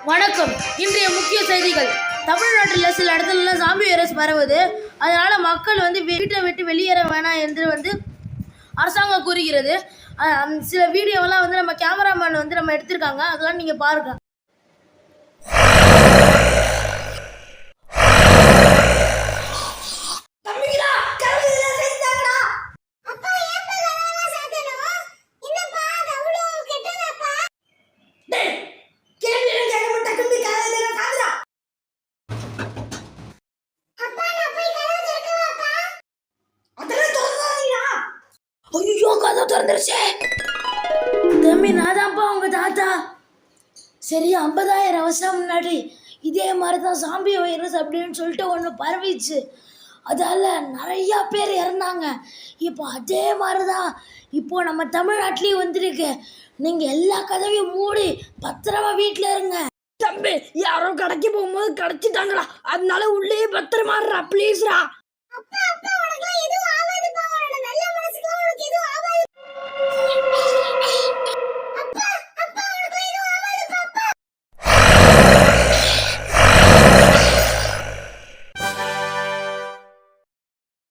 வணக்கம். இன்றைய முக்கிய செய்திகள். தமிழ்நாட்டில் சில இடத்துலலாம் ஜாம்பி வைரஸ் பரவுது. அதனால் மக்கள் வீட்டை விட்டு வெளியேற வேணாம் என்று அரசாங்கம் கூறுகிறது. சில வீடியோவெல்லாம் நம்ம கேமராமேன் நம்ம எடுத்திருக்காங்க. அதெல்லாம் நீங்கள் பாருங்க. ஐயோ, கதை திறந்துருச்சு. தம்பி, நான் தான்ப்பா உங்க தாத்தா. சரி, 50,000 வருஷம் முன்னாடி இதே மாதிரி தான் சாம்பி வைரஸ் அப்படின்னு சொல்லிட்டு ஒன்று பரவிச்சு. அதால் நிறையா பேர் இறந்தாங்க. இப்போ அதே மாதிரி தான் இப்போ நம்ம தமிழ்நாட்டிலையும் வந்திருக்கு. நீங்கள் எல்லா கதவையும் மூடி பத்திரமா வீட்டில் இருங்க. தம்பி, யாரோ கடைக்கு போகும்போது கிடைச்சிட்டாங்களா, அதனால உள்ளே பத்திரமா இருடா, ப்ளீஸ்ரா.